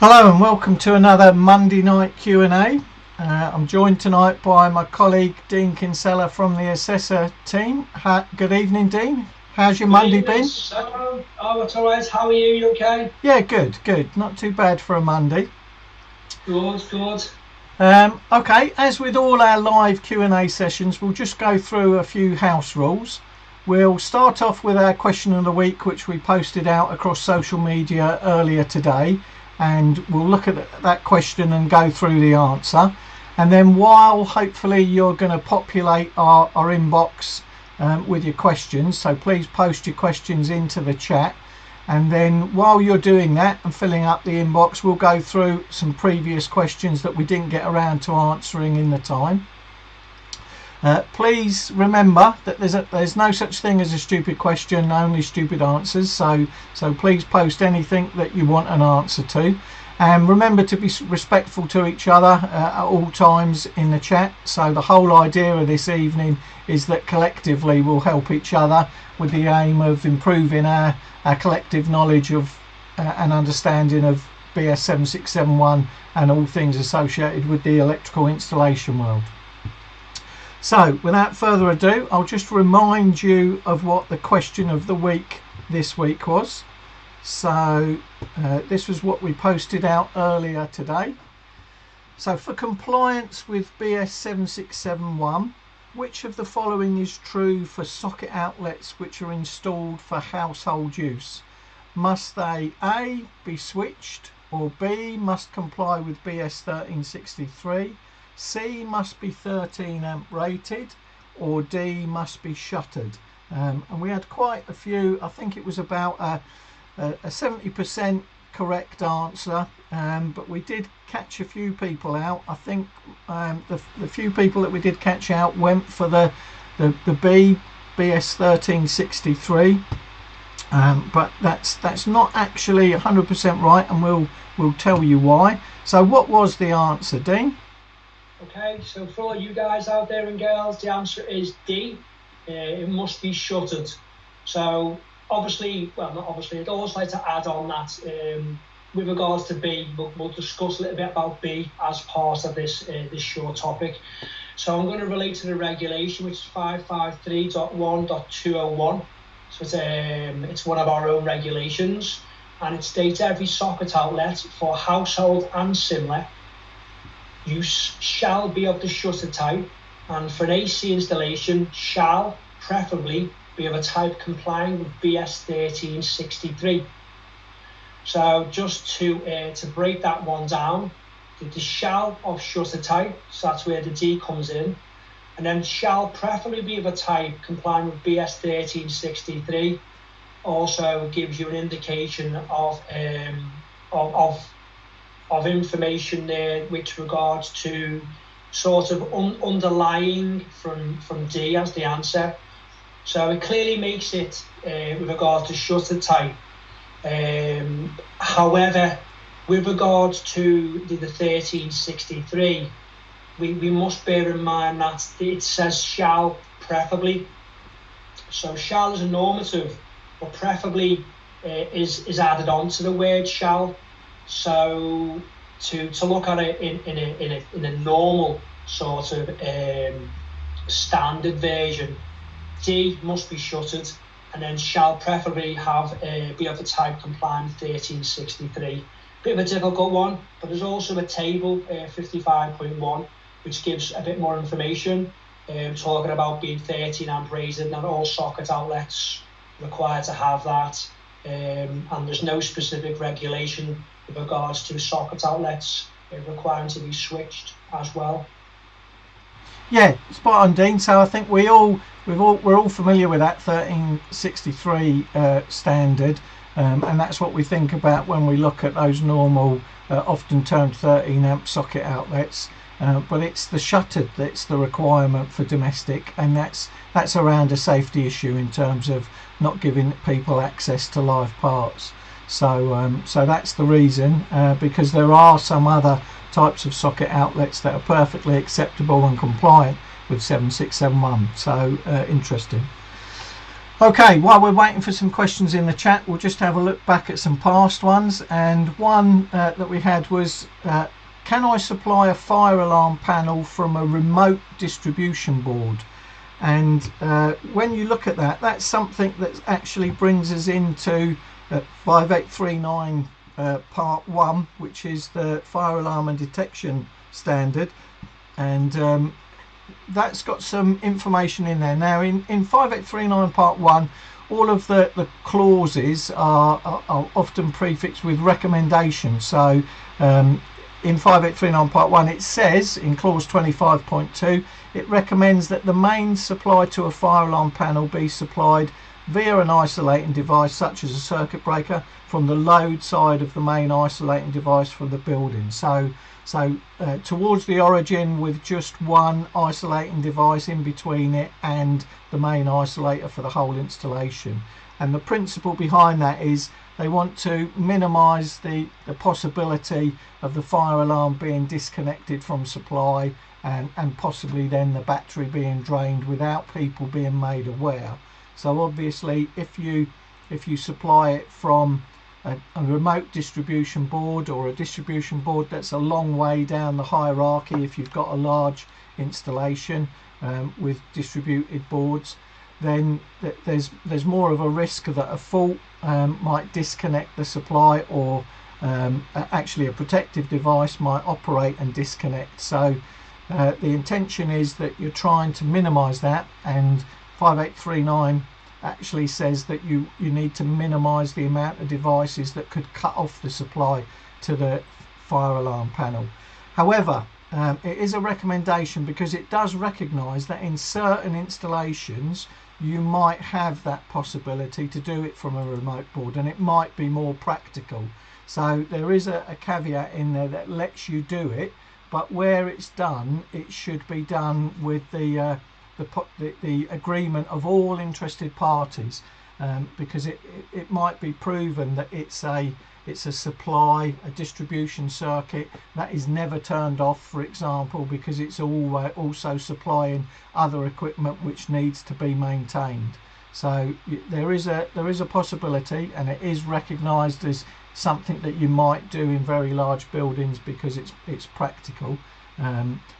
Hello and welcome to another Monday night Q&A. I'm joined tonight by my colleague Dean Kinsella from the Assessor team. Good evening, Dean. How's your Monday been? Oh, it's all right. How are you? You okay? Yeah, good. Not too bad for a Monday. Good. Okay, as with all our live Q&A sessions, we'll just go through a few house rules. We'll start off with our question of the week, which we posted out across social media earlier today. And we'll look at that question and go through the answer, and then while hopefully you're going to populate our inbox with your questions, so please post your questions into the chat, and then while you're doing that and filling up the inbox, we'll go through some previous questions that we didn't get around to answering in the time. Please remember that there's no such thing as a stupid question, only stupid answers. So please post anything that you want an answer to, and remember to be respectful to each other at all times in the chat. So the whole idea of this evening is that collectively we'll help each other with the aim of improving our collective knowledge of and understanding of BS 7671 and all things associated with the electrical installation world. So without further ado, I'll just remind you of what the question of the week this week was. So this was what we posted out earlier today. So for compliance with BS 7671, which of the following is true for socket outlets which are installed for household use? Must they A, be switched, or B, must comply with BS 1363? C, must be 13 amp rated, or D, must be shuttered? And we had quite a few. I think it was about a 70% correct answer, but we did catch a few people out. I think the few people that we did catch out went for the B, BS 1363, but that's not actually 100% right, and we'll tell you why. So what was the answer, Dean? Okay, so for all you guys out there and girls, the answer is D. It must be shuttered. So obviously, well, not obviously, I'd always like to add on that with regards to B, we'll discuss a little bit about B as part of this short topic. So I'm going to relate to the regulation, which is 553.1.201. So it's one of our own regulations, and it states every socket outlet for household and similar use shall be of the shutter type, and for an AC installation shall preferably be of a type complying with BS 1363. So just to break that one down, the shall of shutter type, so that's where the D comes in, and then shall preferably be of a type complying with BS 1363 also gives you an indication of information there with regards to sort of underlying from D as the answer. So it clearly makes it with regards to shutter type. However, with regards to the 1363, we must bear in mind that it says shall preferably. So shall is a normative, but preferably is added on to the word shall. So to look at it in a normal sort of standard version, D must be shuttered, and then shall preferably be of the type complying with 1363. Bit of a difficult one, but there's also a table 55.1 which gives a bit more information, talking about being 13 amp rated. Not all socket outlets required to have that, and there's no specific regulation with regards to socket outlets requiring to be switched as well. Yeah, spot on, Dean. So I think we're all familiar with that 1363 standard, and that's what we think about when we look at those normal, often termed 13 amp socket outlets. But it's the shuttered that's the requirement for domestic, and that's around a safety issue in terms of not giving people access to live parts. So that's the reason, because there are some other types of socket outlets that are perfectly acceptable and compliant with 7671. So interesting. Okay, while we're waiting for some questions in the chat, we'll just have a look back at some past ones. And one that we had was, can I supply a fire alarm panel from a remote distribution board? And when you look at that, that's something that actually brings us into 5839 part 1, which is the fire alarm and detection standard. And that's got some information in there. Now in 5839 part 1, all of the clauses are often prefixed with recommendations. So in 5839 part 1 it says in clause 25.2 it recommends that the mains supply to a fire alarm panel be supplied via an isolating device such as a circuit breaker from the load side of the main isolating device from the building. So towards the origin with just one isolating device in between it and the main isolator for the whole installation. And the principle behind that is they want to minimise the possibility of the fire alarm being disconnected from supply and possibly then the battery being drained without people being made aware. So obviously if you supply it from a remote distribution board or a distribution board that's a long way down the hierarchy, if you've got a large installation with distributed boards, then there's more of a risk that a fault might disconnect the supply, or actually a protective device might operate and disconnect. So the intention is that you're trying to minimize that, and 5839 actually says that you need to minimize the amount of devices that could cut off the supply to the fire alarm panel. However, it is a recommendation because it does recognize that in certain installations you might have that possibility to do it from a remote board, and it might be more practical. So there is a caveat in there that lets you do it, but where it's done, it should be done with the agreement of all interested parties, because it might be proven that it's a supply, a distribution circuit that is never turned off, for example, because it's also supplying other equipment which needs to be maintained. So there is a possibility, and it is recognised as something that you might do in very large buildings because it's practical.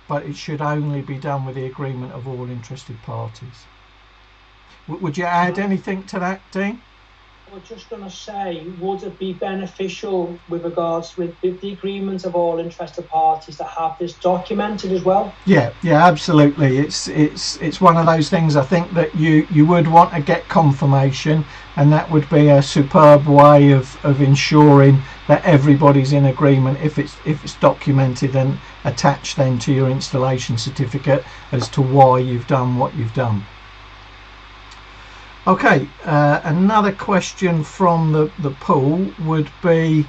But it should only be done with the agreement of all interested parties. Would you add anything to that, Dean? I was just going to say, would it be beneficial with regards with the agreement of all interested parties to have this documented as well? Yeah, absolutely. It's one of those things I think that you would want to get confirmation, and that would be a superb way of ensuring that everybody's in agreement if it's documented and attached then to your installation certificate as to why you've done what you've done. Okay, another question from the pool would be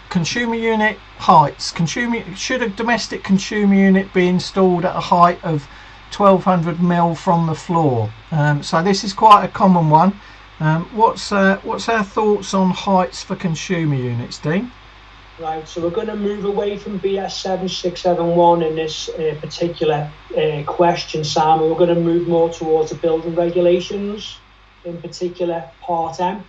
consumer unit heights. Should a domestic consumer unit be installed at a height of 1200 mil from the floor? So this is quite a common one. What's our thoughts on heights for consumer units, Dean? Right, so we're going to move away from BS 7671 in this particular question, Sam. We're going to move more towards the building regulations, in particular Part M.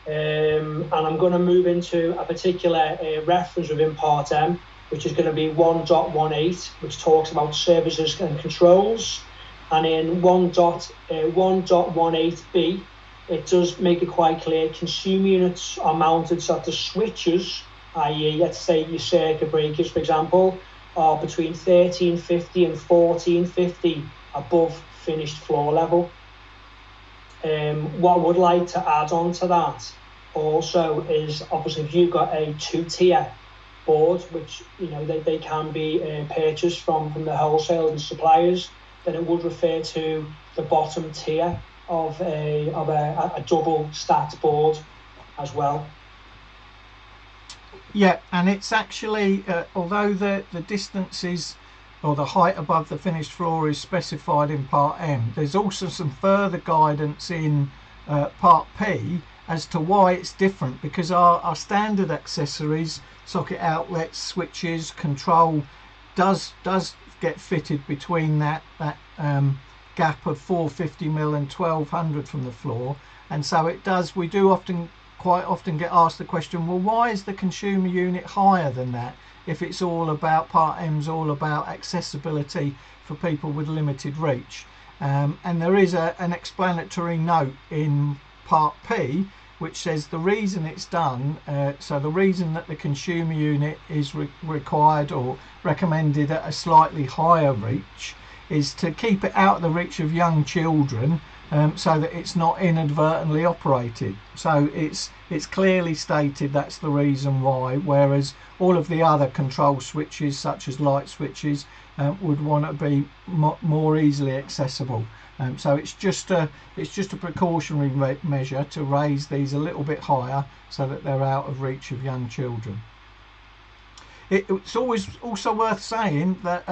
And I'm going to move into a particular reference within Part M, which is going to be 1.18, which talks about services and controls. And in 1.18b, it does make it quite clear consumer units are mounted so that the switches, i.e. let's say your circuit breakers, for example, are between 1350 and 1450 above finished floor level. What I would like to add on to that also is, obviously, if you've got a two-tier board, which they can be purchased from the wholesalers and suppliers, then it would refer to the bottom tier of a double stacked board as well. Yeah, and it's actually, although the distances or the height above the finished floor is specified in Part M, there's also some further guidance in Part P as to why it's different, because our standard accessories, socket outlets, switches, control, does get fitted between that gap of 450mm and 1200 from the floor. And so we do quite often get asked the question, well, why is the consumer unit higher than that if it's all about, Part M's all about accessibility for people with limited reach? And there is an explanatory note in Part P which says the reason it's done, so the reason that the consumer unit is required or recommended at a slightly higher reach is to keep it out of the reach of young children, so that it's not inadvertently operated. So it's clearly stated that's the reason why, whereas all of the other control switches such as light switches would want to be more easily accessible. So it's just a precautionary measure to raise these a little bit higher so that they're out of reach of young children. It's always also worth saying that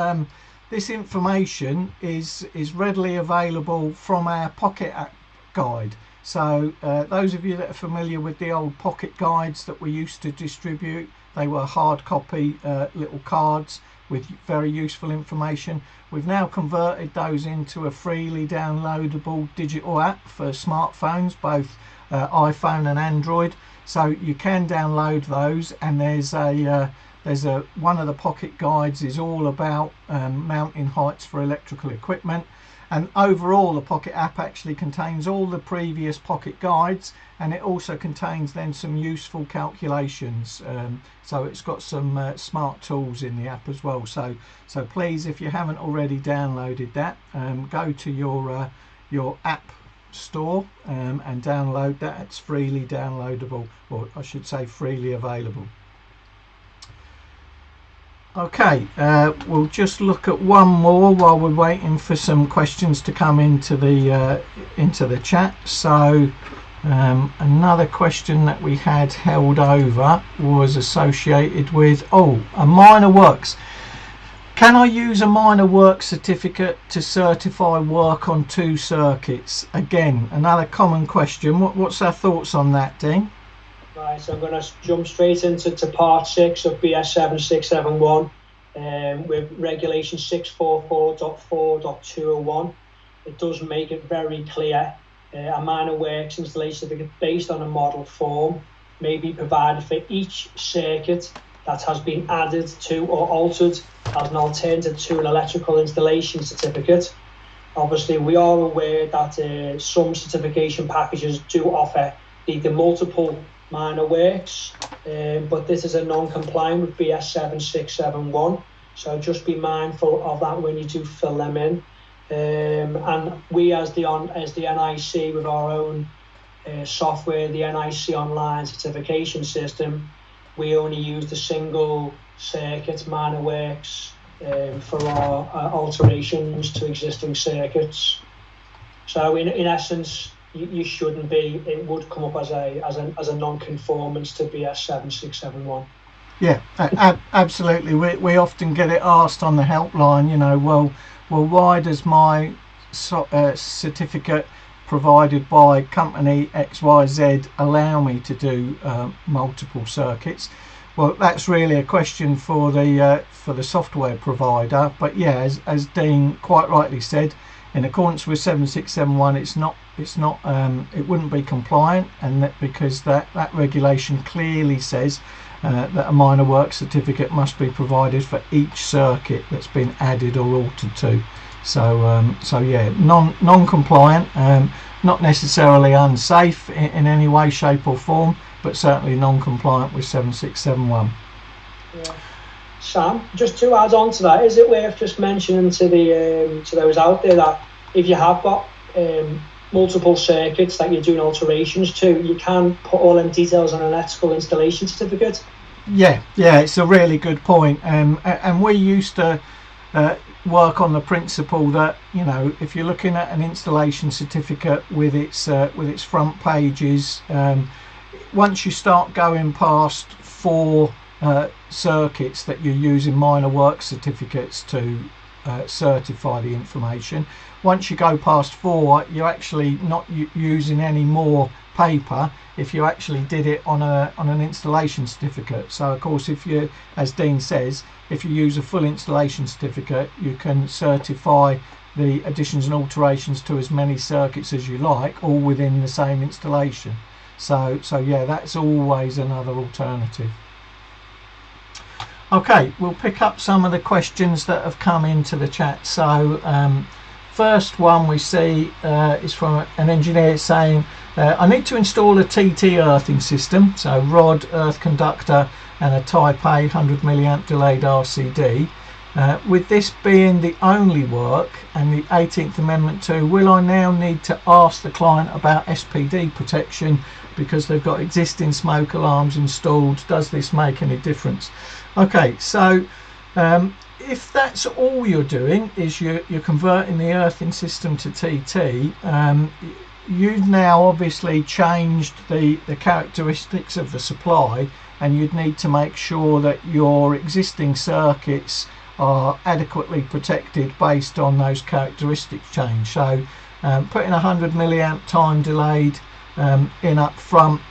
this information is readily available from our Pocket app guide. So those of you that are familiar with the old Pocket guides that we used to distribute, they were hard copy little cards with very useful information. We've now converted those into a freely downloadable digital app for smartphones, both iPhone and Android. So you can download those, and there's one of the Pocket guides is all about mounting heights for electrical equipment. And overall, the Pocket app actually contains all the previous Pocket guides, and it also contains then some useful calculations. So it's got some smart tools in the app as well. So please, if you haven't already downloaded that, go to your app store and download that. It's freely downloadable, or I should say freely available. Okay, we'll just look at one more while we're waiting for some questions to come into the chat. So another question that we had held over was associated with a minor works. Can I use a minor work certificate to certify work on 2 circuits? Again, another common question. What's our thoughts on that, Dean? Right, so I'm going to jump straight into part 6 of BS 7671 with regulation 644.4.201. It does make it very clear a minor works installation certificate based on a model form may be provided for each circuit that has been added to or altered as an alternative to an electrical installation certificate. Obviously, we are aware that some certification packages do offer the multiple minor works, but this is a non-compliant with BS 7671, so just be mindful of that when you do fill them in. And we as the NIC with our own software, the NIC online certification system, we only use the single circuit minor works for our alterations to existing circuits. So in essence, you shouldn't be. It would come up as a non-conformance to BS 7671. Yeah, absolutely. We often get it asked on the helpline. Well, why does my certificate provided by company XYZ allow me to do multiple circuits? Well, that's really a question for the software provider. But yeah, as Dean quite rightly said, in accordance with 7671, it wouldn't be compliant, and that because that regulation clearly says that a minor work certificate must be provided for each circuit that's been added or altered to. So yeah, non-compliant, not necessarily unsafe in any way, shape or form, but certainly non-compliant with 7671. Yeah. Sam, just to add on to that, is it worth just mentioning to those out there that if you have got multiple circuits that you're doing alterations to, you can put all them details on an electrical installation certificate? Yeah, it's a really good point. And we used to work on the principle that, if you're looking at an installation certificate with its front pages, once you start going past 4 circuits that you're using minor work certificates to certify the information, once you go past 4, you're actually not using any more paper if you actually did it on an installation certificate. So of course, if you, as Dean says, if you use a full installation certificate, you can certify the additions and alterations to as many circuits as you like, all within the same installation. So yeah, that's always another alternative. Okay, we'll pick up some of the questions that have come into the chat. So first one we see is from an engineer saying, I need to install a TT earthing system, so rod, earth conductor and a Type A 100 milliamp delayed RCD. With this being the only work and the 18th Amendment 2, will I now need to ask the client about SPD protection because they've got existing smoke alarms installed? Does this make any difference? Okay, so if that's all you're doing is you're converting the earthing system to TT, you've now obviously changed the characteristics of the supply, and you'd need to make sure that your existing circuits are adequately protected based on those characteristics change. So putting 100 milliamp time delayed in up front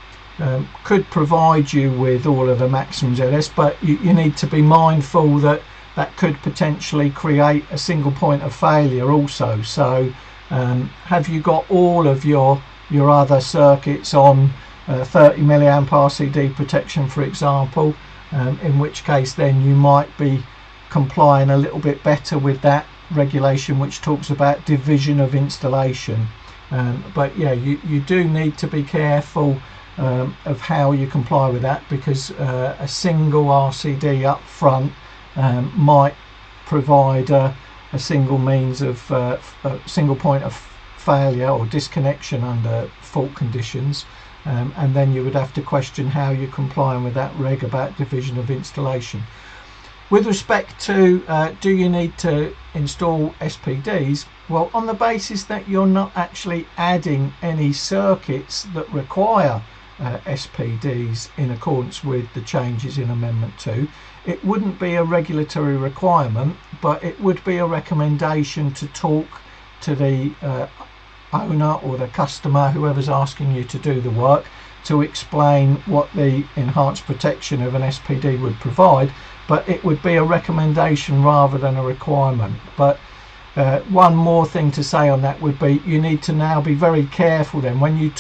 could provide you with all of the maximum ZS, but you need to be mindful that that could potentially create a single point of failure also. So have you got all of your other circuits on 30 milliamp RCD protection, for example, in which case then you might be complying a little bit better with that regulation which talks about division of installation. But yeah, you do need to be careful of how you comply with that, because a single RCD up front might provide a single means of a single point of failure or disconnection under fault conditions, and then you would have to question how you're complying with that reg about division of installation. With respect to do you need to install SPDs, well, on the basis that you're not actually adding any circuits that require SPDs in accordance with the changes in Amendment 2, it wouldn't be a regulatory requirement, but it would be a recommendation to talk to the owner or the customer, whoever's asking you to do the work, to explain what the enhanced protection of an SPD would provide. But it would be a recommendation rather than a requirement. But one more thing to say on that would be you need to now be very careful then when you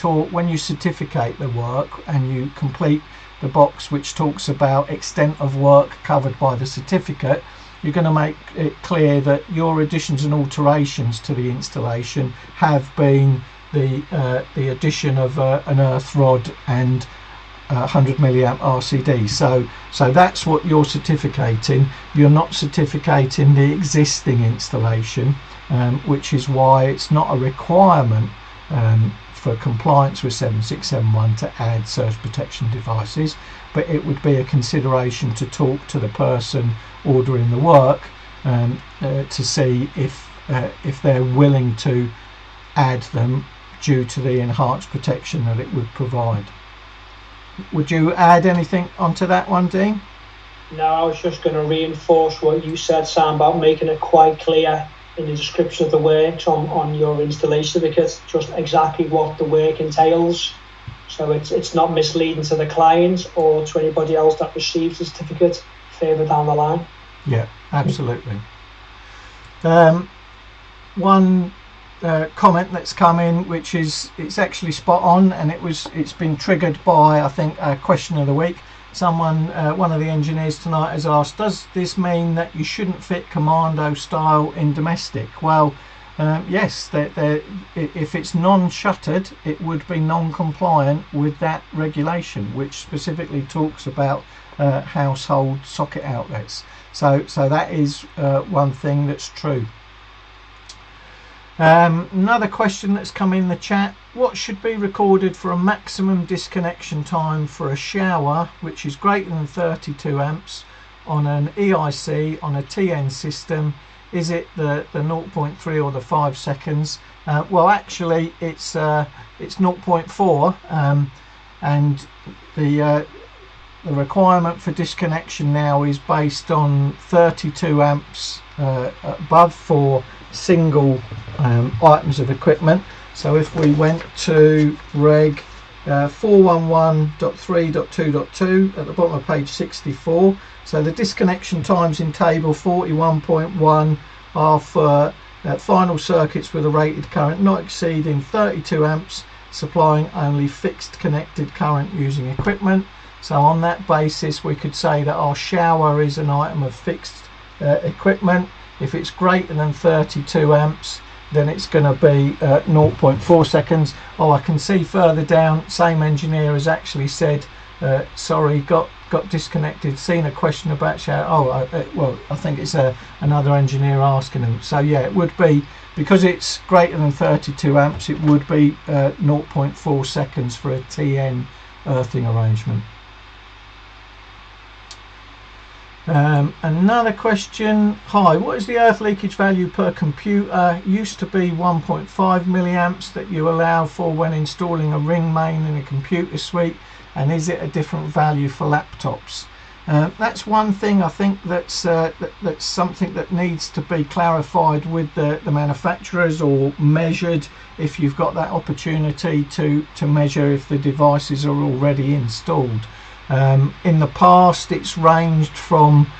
certificate the work and you complete the box which talks about extent of work covered by the certificate. You're going to make it clear that your additions and alterations to the installation have been the addition of an earth rod and 100 milliamp RCD. So that's what you're certificating. You're not certificating the existing installation, which is why it's not a requirement for compliance with 7671 to add surge protection devices, but it would be a consideration to talk to the person ordering the work to see if they're willing to add them due to the enhanced protection that it would provide. Would you add anything onto that one, Dean? No, I was just going to reinforce what you said, Sam, about making it quite clear in the description of the works on your installation certificate just exactly what the work entails, so it's not misleading to the client or to anybody else that receives the certificate further down the line. Yeah, absolutely. One comment that's come in, which it's actually spot on, and it's been triggered by, I think, a question of the week. Someone, one of the engineers tonight, has asked, does this mean that you shouldn't fit commando style in domestic? Well, yes, if it's non-shuttered, it would be non-compliant with that regulation, which specifically talks about household socket outlets. So that is one thing that's true. Another question that's come in the chat: what should be recorded for a maximum disconnection time for a shower which is greater than 32 amps on an EIC on a TN system? Is it the 0.3 or the 5 seconds? Well, actually it's 0.4, and the requirement for disconnection now is based on 32 amps above for single items of equipment. So if we went to reg 411.3.2.2 at the bottom of page 64, so the disconnection times in table 41.1 are for final circuits with a rated current not exceeding 32 amps, supplying only fixed connected current using equipment. So on that basis we could say that our shower is an item of fixed equipment. If it's greater than 32 amps, then it's going to be 0.4 seconds. Oh, I can see further down, same engineer has actually said, sorry, got disconnected, seen a question about shower. Oh, well, I think it's another engineer asking them. So yeah, it would be, because it's greater than 32 amps, it would be 0.4 seconds for a TN earthing arrangement. Another question. Hi, what is the earth leakage value per computer? Used to be 1.5 milliamps that you allow for when installing a ring main in a computer suite, and is it a different value for laptops? That's one thing I think that's something that needs to be clarified with the manufacturers, or measured if you've got that opportunity to measure if the devices are already installed. In the past it's ranged from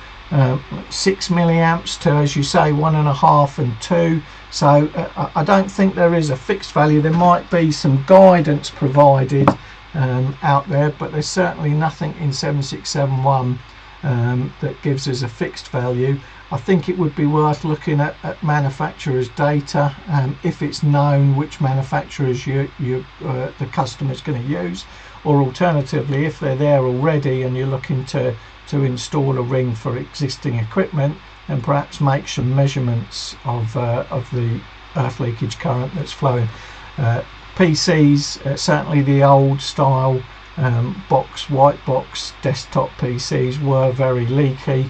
6 milliamps to, as you say, 1.5 and 2. So I don't think there is a fixed value. There might be some guidance provided out there, but there's certainly nothing in 7671 that gives us a fixed value. I think it would be worth looking at manufacturers' data, if it's known which manufacturers the customer's going to use, or alternatively, if they're there already and you're looking to install a ring for existing equipment, and perhaps make some measurements of the earth leakage current that's flowing. PCs, certainly the old style white box desktop PCs were very leaky,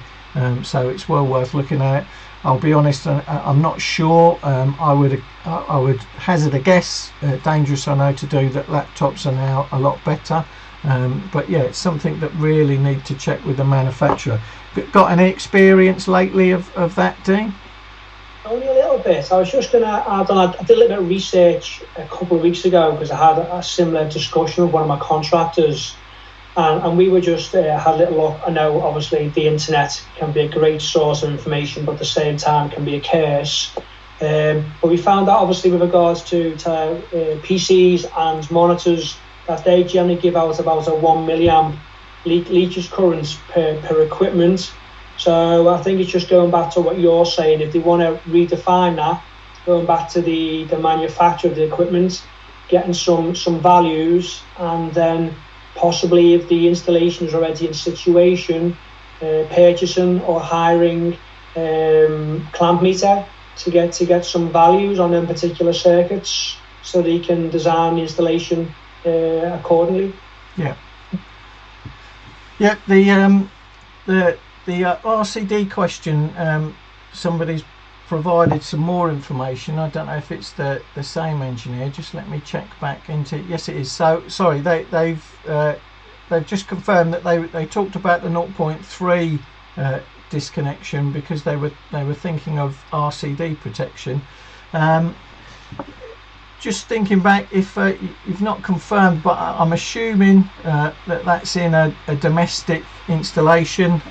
so it's well worth looking at it. I'll be honest, I'm not sure. I would hazard a guess, dangerous I know to do, that laptops are now a lot better, but yeah, it's something that really need to check with the manufacturer. Got any experience lately of that, Dean? Only a little bit. I was just going to add on, I did a little bit of research a couple of weeks ago because I had a similar discussion with one of my contractors, and we were just had a little look. I know obviously the internet can be a great source of information, but at the same time can be a curse. But we found out obviously with regards to PCs and monitors that they generally give out about a 1 milliamp leakage current per equipment. So I think it's just going back to what you're saying. If they want to redefine that, going back to the manufacturer of the equipment, getting some values, and then possibly if the installation is already in situation, purchasing or hiring clamp meter to get some values on them particular circuits, so they can design the installation accordingly. Yeah. The RCD question, somebody's provided some more information. I don't know if it's the same engineer. Just let me check back into it. Yes, it is. So sorry, they've just confirmed that they talked about the 0.3 disconnection because they were thinking of RCD protection. Just thinking back, if you've not confirmed, but I'm assuming that's in a domestic installation.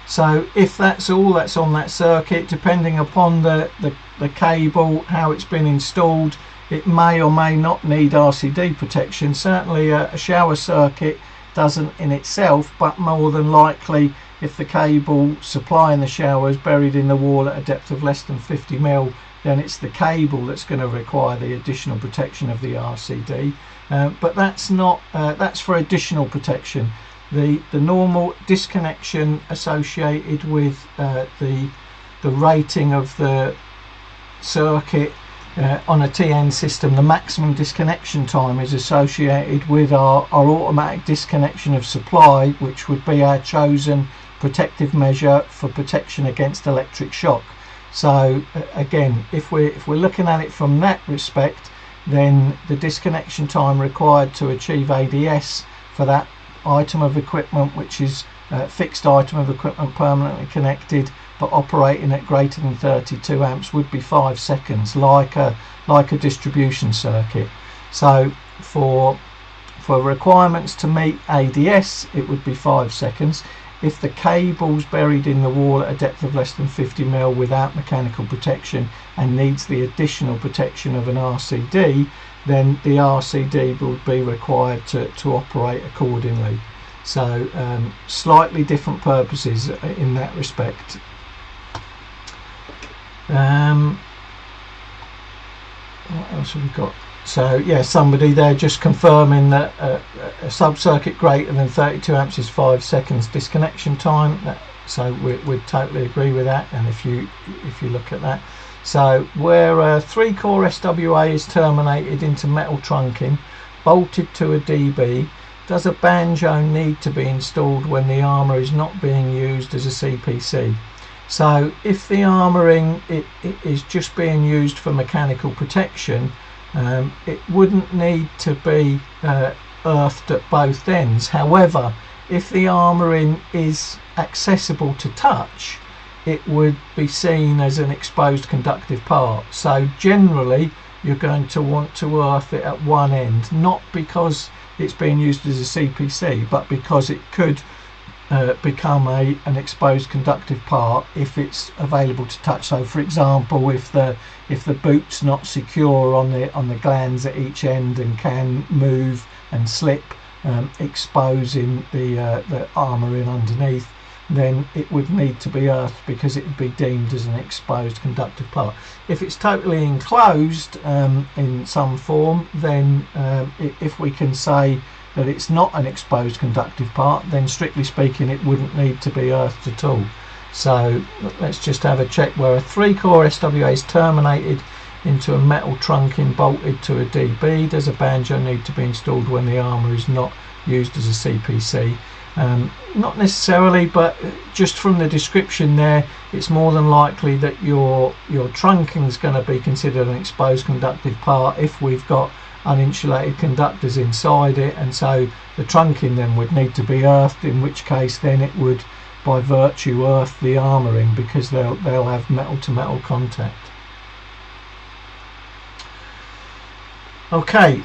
So if that's all that's on that circuit, depending upon the cable, how it's been installed, it may or may not need RCD protection. Certainly a shower circuit doesn't in itself, but more than likely if the cable supplying the shower is buried in the wall at a depth of less than 50 mil, then it's the cable that's going to require the additional protection of the RCD. But that's not that's for additional protection. The normal disconnection associated with the rating of the circuit on a TN system, the maximum disconnection time is associated with our automatic disconnection of supply, which would be our chosen protective measure for protection against electric shock. So again, if we're looking at it from that respect, then the disconnection time required to achieve ADS for that item of equipment, which is a fixed item of equipment permanently connected but operating at greater than 32 amps, would be 5 seconds, like a distribution circuit. So for requirements to meet ADS, it would be 5 seconds. if the cable's buried in the wall at a depth of less than 50 mil without mechanical protection and needs the additional protection of an RCD, then the RCD will be required to operate accordingly. So slightly different purposes in that respect. What else have we got? So yeah, somebody there just confirming that a sub-circuit greater than 32 amps is 5 seconds disconnection time. So we'd totally agree with that. And if you look at that, so where a 3-core SWA is terminated into metal trunking, bolted to a DB, does a banjo need to be installed when the armour is not being used as a CPC? So if the armouring it is just being used for mechanical protection, it wouldn't need to be earthed at both ends. However, if the armouring is accessible to touch, it would be seen as an exposed conductive part. So generally you're going to want to earth it at one end, not because it's being used as a CPC, but because it could become an exposed conductive part if it's available to touch. So for example, if the boot's not secure on the glands at each end and can move and slip, exposing the armouring underneath, then it would need to be earthed because it would be deemed as an exposed conductive part. If it's totally enclosed in some form, then if we can say that it's not an exposed conductive part, then strictly speaking it wouldn't need to be earthed at all. So let's just have a check. Where a 3-core SWA is terminated into a metal trunking bolted to a DB, does a banjo need to be installed when the armour is not used as a CPC? Not necessarily, but just from the description there, it's more than likely that your trunking is going to be considered an exposed conductive part if we've got uninsulated conductors inside it, and so the trunking then would need to be earthed, in which case then it would by virtue earth the armouring because they'll have metal to metal contact. Okay,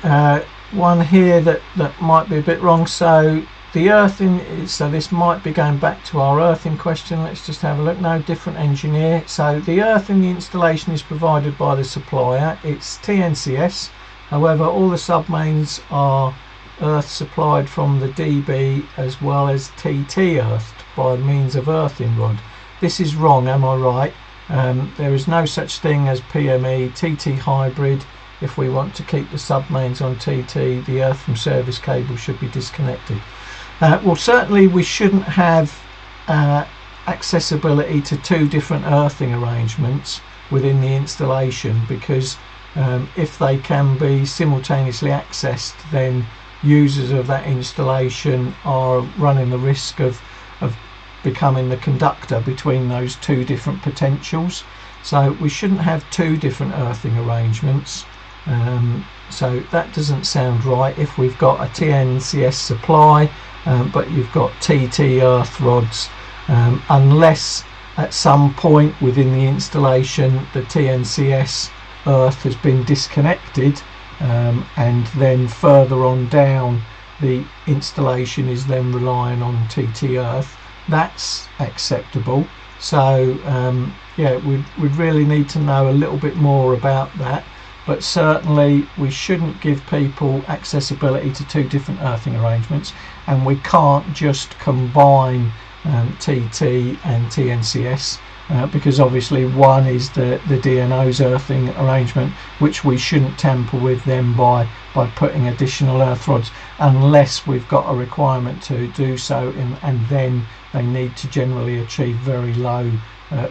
one here that might be a bit wrong. So the earthing, so this might be going back to our earthing question. Let's just have a look. No, different engineer. So the earth in the installation is provided by the supplier. It's TNCS. However, all the submains are earth supplied from the DB as well as TT earthed by means of earthing rod. This is wrong, am I right? There is no such thing as PME, TT hybrid. If we want to keep the submains on TT, the earth from service cable should be disconnected. Well, certainly we shouldn't have accessibility to two different earthing arrangements within the installation, because if they can be simultaneously accessed, then users of that installation are running the risk of becoming the conductor between those two different potentials. So we shouldn't have two different earthing arrangements. So that doesn't sound right if we've got a TNCS supply, but you've got TT earth rods, unless at some point within the installation the TNCS earth has been disconnected, and then further on down the installation is then relying on TT earth. That's acceptable. So yeah, we'd really need to know a little bit more about that, but certainly we shouldn't give people accessibility to two different earthing arrangements, and we can't just combine TT and TNCS, because obviously one is the DNO's earthing arrangement, which we shouldn't tamper with them by putting additional earth rods, unless we've got a requirement to do so, and then they need to generally achieve very low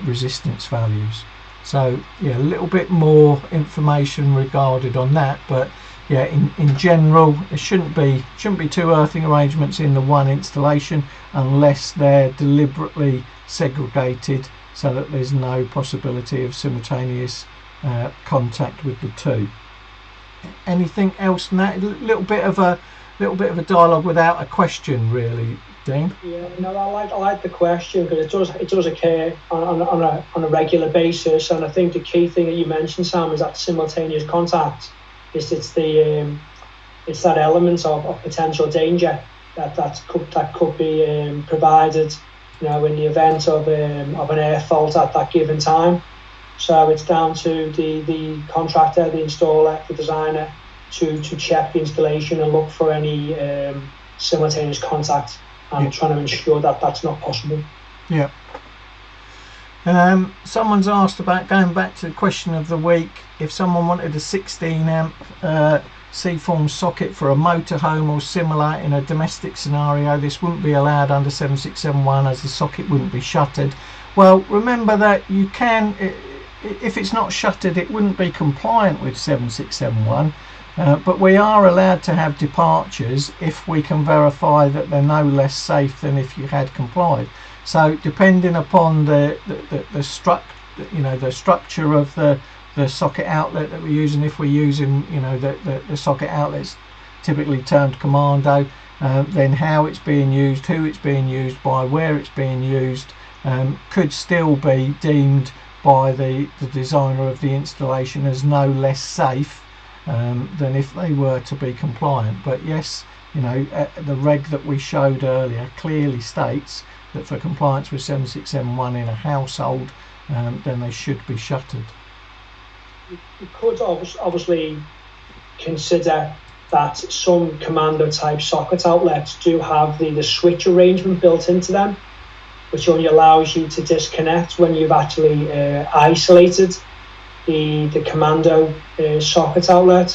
resistance values. So yeah, a little bit more information regarded on that, but yeah, in general there shouldn't be two earthing arrangements in the one installation unless they're deliberately segregated so that there's no possibility of simultaneous contact with the two. Anything else than that? A little bit of a dialogue without a question, really, Dean. Yeah, no, I like the question because it does occur on a regular basis, and I think the key thing that you mentioned, Sam, is that simultaneous contact. It's that element of potential danger that could be provided in the event of an air fault at that given time. So it's down to the contractor, the installer, the designer to check the installation and look for any simultaneous contact and trying to ensure that that's not possible. Yeah. Someone's asked about, going back to the question of the week, if someone wanted a 16 amp C-form socket for a motorhome or similar in a domestic scenario, this wouldn't be allowed under 7671 as the socket wouldn't be shuttered. Well, remember that you can, if it's not shuttered, it wouldn't be compliant with 7671, but we are allowed to have departures if we can verify that they're no less safe than if you had complied. So depending upon the structure of the socket outlet that we're using, if we're using the socket outlets typically termed commando, then how it's being used, who it's being used by, where it's being used, could still be deemed by the designer of the installation as no less safe than if they were to be compliant. But yes, the reg that we showed earlier clearly states that for compliance with 7671 in a household, then they should be shuttered. You could obviously consider that some commando type socket outlets do have the switch arrangement built into them, which only allows you to disconnect when you've actually isolated the commando socket outlet,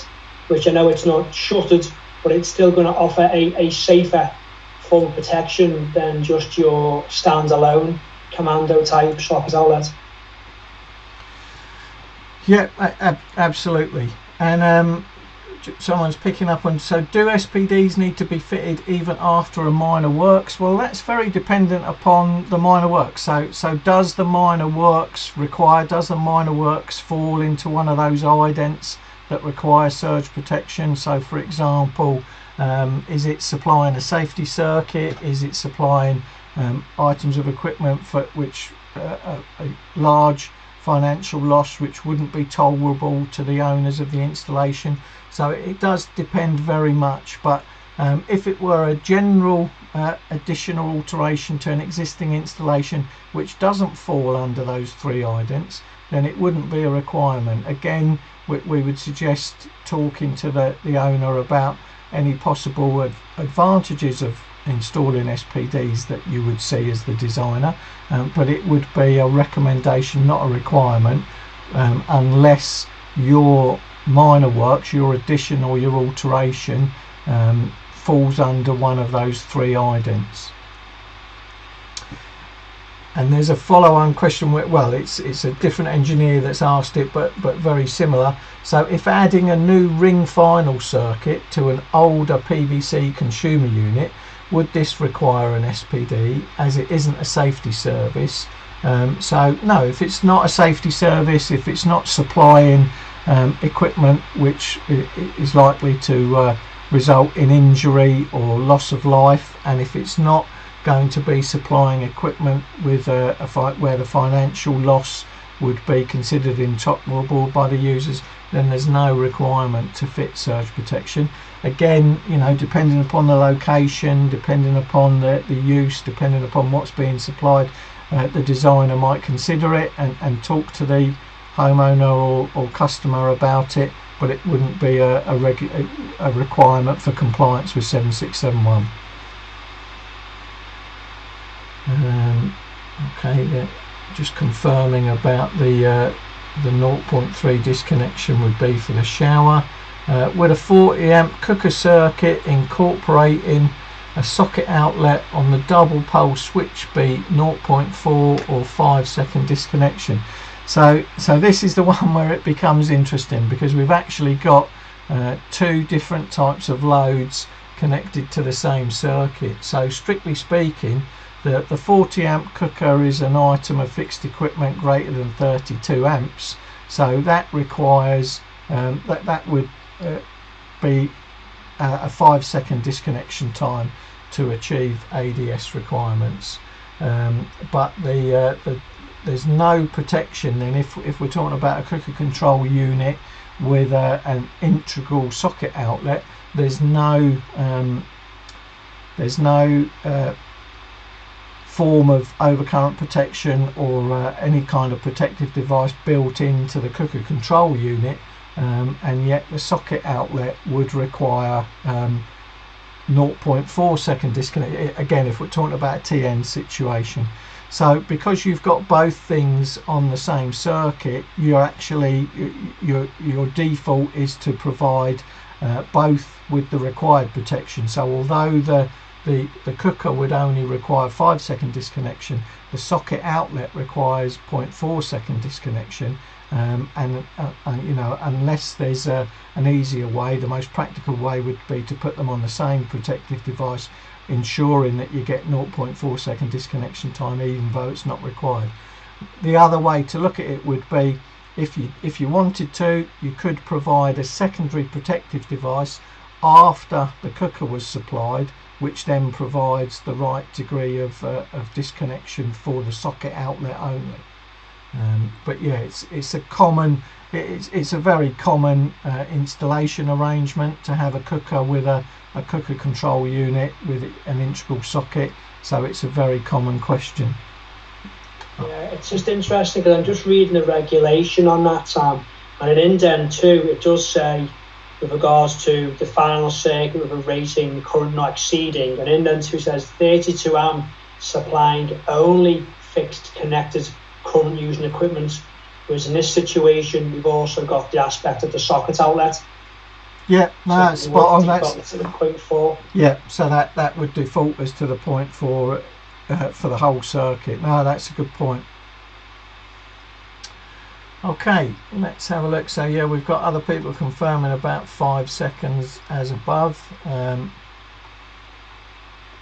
which I know it's not shuttered, but it's still going to offer a safer form of protection than just your standalone commando type socket outlet. Yeah, absolutely. And someone's picking up on, so do SPDs need to be fitted even after a minor works? Well, that's very dependent upon the minor works. So does the minor works fall into one of those idents that require surge protection? So for example, is it supplying a safety circuit? Is it supplying items of equipment for which a large financial loss which wouldn't be tolerable to the owners of the installation? So it does depend very much, but if it were a general additional alteration to an existing installation which doesn't fall under those three idents, then it wouldn't be a requirement. Again, we would suggest talking to the owner about any possible advantages of installing SPDs that you would see as the designer, but it would be a recommendation, not a requirement, unless your minor works, your addition or your alteration falls under one of those three idents. And there's a follow-on question, well, it's a different engineer that's asked it, but very similar. So if adding a new ring final circuit to an older PVC consumer unit, would this require an SPD, as it isn't a safety service? So no, if it's not a safety service, if it's not supplying equipment which is likely to result in injury or loss of life, and if it's not going to be supplying equipment with where the financial loss would be considered intolerable by the users, then there's no requirement to fit surge protection. Again, depending upon the location, depending upon the use, depending upon what's being supplied, the designer might consider it and talk to the homeowner or customer about it, but it wouldn't be a requirement for compliance with 7671. Okay, just confirming about the 0.3 disconnection would be for the shower. With a 40 amp cooker circuit incorporating a socket outlet on the double pole switch be 0.4 or 5 second disconnection. So this is the one where it becomes interesting, because we've actually got two different types of loads connected to the same circuit. So strictly speaking, the 40 amp cooker is an item of fixed equipment greater than 32 amps, so that requires that would be a 5 second disconnection time to achieve ADS requirements, but there's no protection then if we're talking about a cooker control unit with an integral socket outlet. There's no form of overcurrent protection or any kind of protective device built into the cooker control unit, and yet the socket outlet would require 0.4 second disconnect, again if we're talking about a TN situation. So because you've got both things on the same circuit, you're actually your default is to provide both with the required protection. So although the cooker would only require 5 second disconnection, the socket outlet requires 0.4 second disconnection, and you know, unless there's an easier way, the most practical way would be to put them on the same protective device, ensuring that you get 0.4 second disconnection time even though it's not required. The other way to look at it would be, if you wanted to, you could provide a secondary protective device after the cooker was supplied, which then provides the right degree of disconnection for the socket outlet only. But yeah, it's a very common installation arrangement to have a cooker with a cooker control unit with an integral socket, so it's a very common question. Yeah, it's just interesting because I'm just reading the regulation on that, Sam, and in indent 2 it does say, with regards to the final circuit with a rating current not exceeding, and indent 2 says 32 amp supplying only fixed connected current using equipment, whereas in this situation we've also got the aspect of the socket outlet. Yeah, no, so that's spot on. That's to the 0.4. Yeah, so that would default as to the 0.4 for the whole circuit. No, that's a good point. Okay, let's have a look. So yeah, we've got other people confirming about 5 seconds as above, and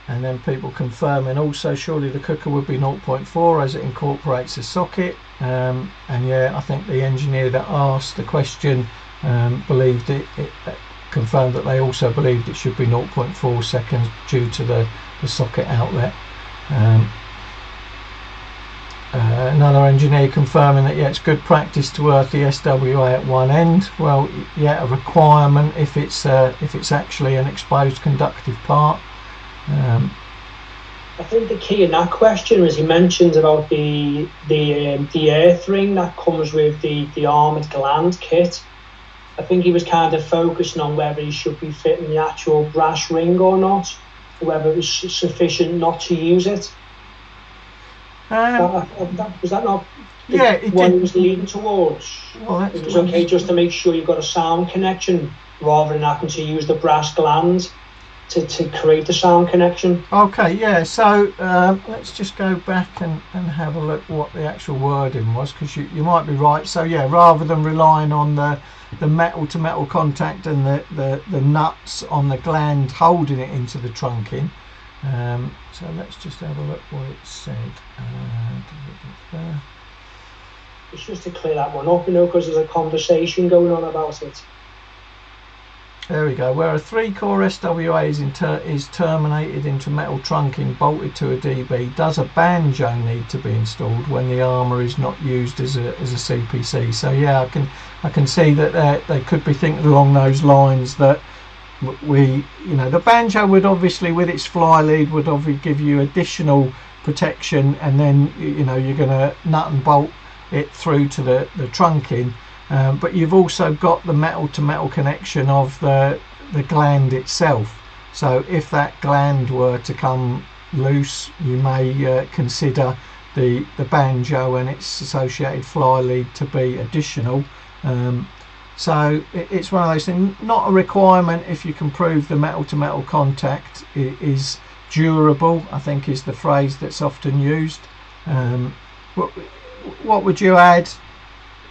then people confirming also surely the cooker would be 0.4 as it incorporates a socket, and yeah, I think the engineer that asked the question believed it confirmed that they also believed it should be 0.4 seconds due to the socket outlet. Another engineer confirming that yeah, it's good practice to earth the SWA at one end. Well, yeah, a requirement if it's actually an exposed conductive part. I think the key in that question was he mentioned about the earth ring that comes with the armoured gland kit. I think he was kind of focusing on whether he should be fitting the actual brass ring or not, or whether it was sufficient not to use it. Was that not what he was leading towards? Well, it was okay just to make sure you've got a sound connection rather than having to use the brass gland to create the sound connection. Okay, yeah, so let's just go back and have a look what the actual wording was, because you might be right. So yeah, rather than relying on the metal to metal contact and the nuts on the gland holding it into the trunking, so let's just have a look what it said. It's just to clear that one up, you know, because there's a conversation going on about it. There we go. Where a 3-core SWA is terminated into metal trunking bolted to a DB, does a banjo need to be installed when the armour is not used as a CPC? So yeah, I can see that they could be thinking along those lines, that the banjo would obviously, with its fly lead, would obviously give you additional protection, and then you're going to nut and bolt it through to the trunking. But you've also got the metal to metal connection of the gland itself. So if that gland were to come loose, you may consider the banjo and its associated fly lead to be additional. So it's one of those things, not a requirement if you can prove the metal to metal contact is durable, I think is the phrase that's often used. What would you add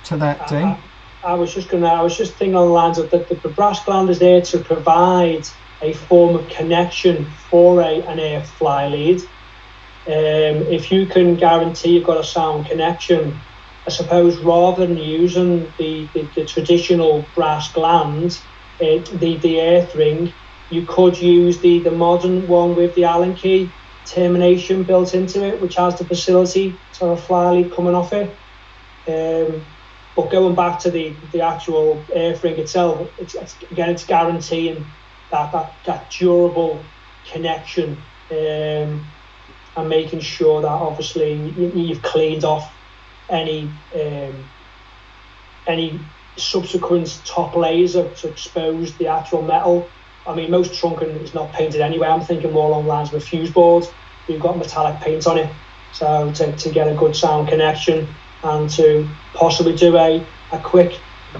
to that, Dean? I was just thinking on the lines of the brass gland is there to provide a form of connection for an air fly lead. If you can guarantee you've got a sound connection, I suppose rather than using the traditional brass gland, the earth ring, you could use the modern one with the Allen key termination built into it, which has the facility to have a fly lead coming off it. But going back to the actual earth ring itself, it's guaranteeing that durable connection. and making sure that obviously you've cleaned off any subsequent top layers to expose the actual metal. I mean, most trunking is not painted anyway. I'm thinking more along the lines of a fuse board. You've got metallic paint on it, so to get a good sound connection and to possibly do a quick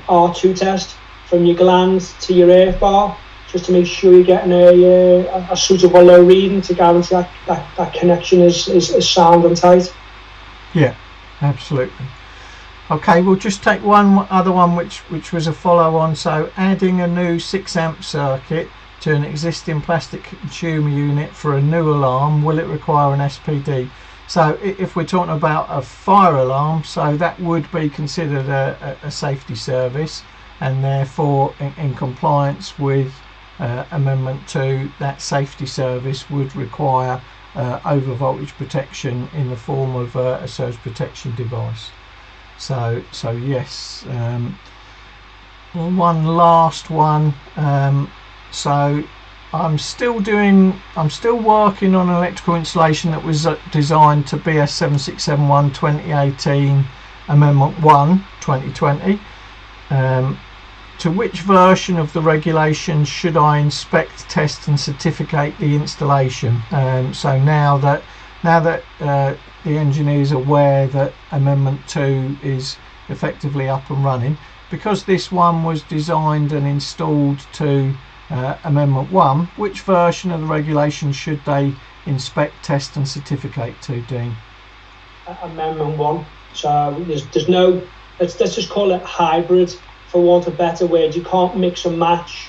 R2 test from your glands to your earth bar, just to make sure you're getting a suitable low reading to guarantee that connection is sound and tight. Yeah, absolutely. Okay, we'll just take one other one which was a follow-on. So adding a new 6 amp circuit to an existing plastic consumer unit for a new alarm, will it require an SPD? So if we're talking about a fire alarm, so that would be considered a safety service, and therefore in compliance with Amendment 2, that safety service would require over voltage protection in the form of a surge protection device. So yes. One last one. So I'm still working on an electrical installation that was designed to BS 7671 2018 Amendment 1 2020. To which version of the regulation should I inspect, test and certificate the installation? So now that the engineer is aware that Amendment 2 is effectively up and running, because this one was designed and installed to Amendment 1, which version of the regulation should they inspect, test and certificate to, Dean? Amendment 1. So there's no, let's just call it hybrid, for want of a better word. You can't mix and match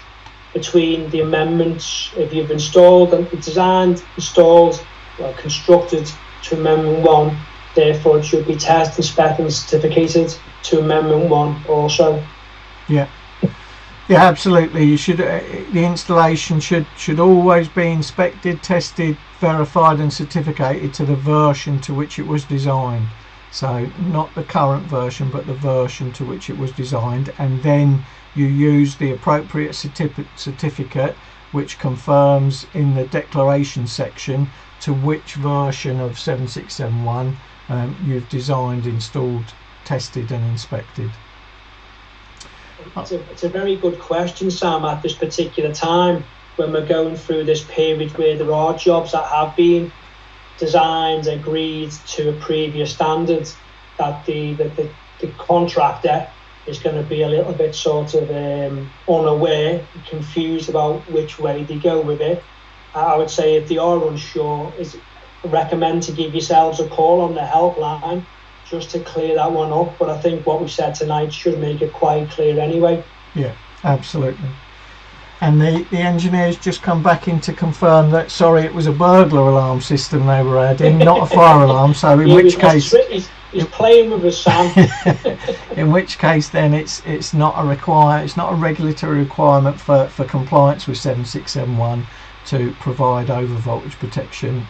between the amendments. If you've installed and designed, installed, or constructed to Amendment 1, therefore it should be tested, inspected and certificated to Amendment 1 also. Yeah, absolutely. You should the installation should always be inspected, tested, verified and certificated to the version to which it was designed. So not the current version, but the version to which it was designed, and then you use the appropriate certificate which confirms in the declaration section to which version of 7671 you've designed, installed, tested and inspected. It's a very good question, Sam, at this particular time when we're going through this period where there are jobs that have been designed, agreed to a previous standard, that the contractor is going to be a little bit sort of unaware, confused about which way they go with it. I would say if they are unsure, recommend to give yourselves a call on the helpline just to clear that one up. But I think what we said tonight should make it quite clear anyway. Yeah, absolutely. And the engineers just come back in to confirm that, sorry, it was a burglar alarm system they were adding, not a fire alarm. So in which case, he's playing with us, Sam. In which case, then it's not a regulatory requirement for compliance with 7671 to provide over voltage protection,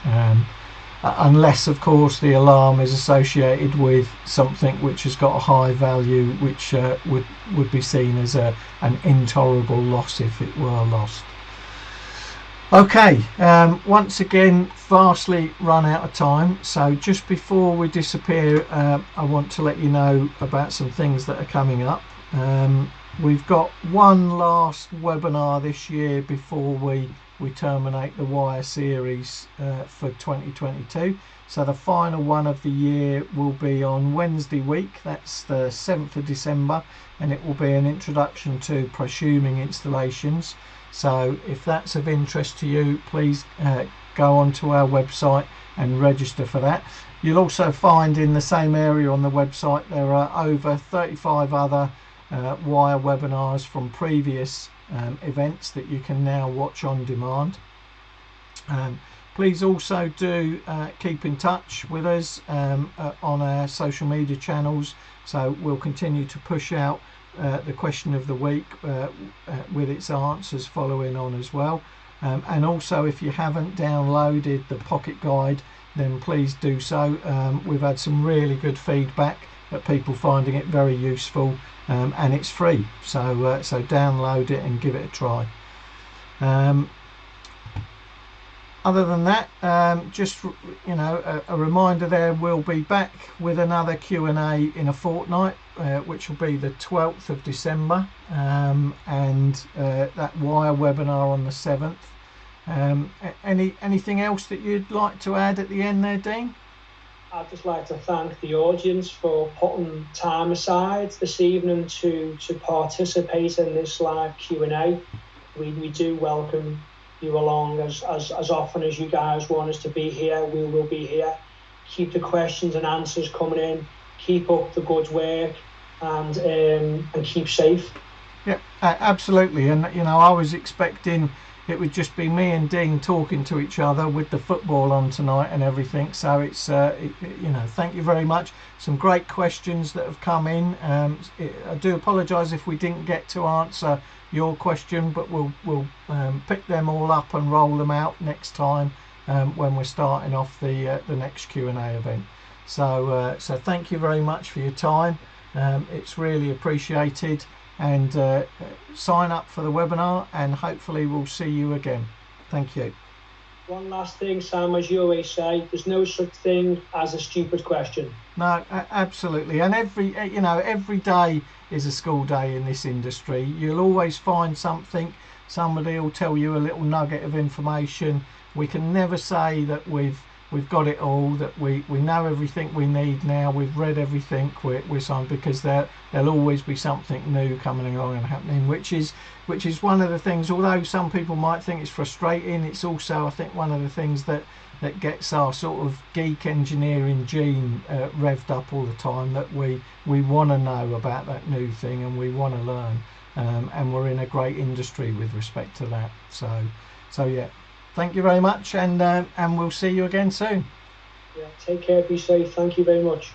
unless of course the alarm is associated with something which has got a high value, which would be seen as an intolerable loss if it were lost. Okay, once again vastly run out of time, so just before we disappear, I want to let you know about some things that are coming up. We've got one last webinar this year before we terminate the Wire series for 2022. So the final one of the year will be on Wednesday week, that's the 7th of December, and it will be an introduction to prosuming installations. So if that's of interest to you, please go onto our website and register for that. You'll also find in the same area on the website there are over 35 other Wire webinars from previous events that you can now watch on demand. Please also do keep in touch with us on our social media channels, so we'll continue to push out the question of the week with its answers following on as well. And also, if you haven't downloaded the Pocket Guide, then please do so. We've had some really good feedback at people finding it very useful, and it's free, so download it and give it a try. other than that, just a reminder there, we'll be back with another Q&A in a fortnight, which will be the 12th of December, and that wire webinar on the 7th. Anything else that you'd like to add at the end there, Dean? I'd just like to thank the audience for putting time aside this evening to participate in this live Q&A. We do welcome you along as often as you guys want us to be here. We will be here. Keep the questions and answers coming in. Keep up the good work, and keep safe. Yeah, absolutely. And I was expecting it would just be me and Dean talking to each other with the football on tonight and everything. So it's thank you very much. Some great questions that have come in. I do apologise if we didn't get to answer your question, but we'll pick them all up and roll them out next time when we're starting off the next Q&A event. So thank you very much for your time. It's really appreciated. And sign up for the webinar, and hopefully we'll see you again. Thank you. One last thing, Sam, as you always say, there's no such thing as a stupid question. No, absolutely. And every day is a school day in this industry. You'll always find something. Somebody will tell you a little nugget of information. We can never say that we've got it all, that we know everything we need now, we've read everything we're signed, because there'll always be something new coming along and happening, which is one of the things, although some people might think it's frustrating, it's also, I think, one of the things that gets our sort of geek engineering gene revved up all the time, that we want to know about that new thing and we want to learn, and we're in a great industry with respect to that. So yeah. Thank you very much, and we'll see you again soon. Yeah, take care, be safe. Thank you very much.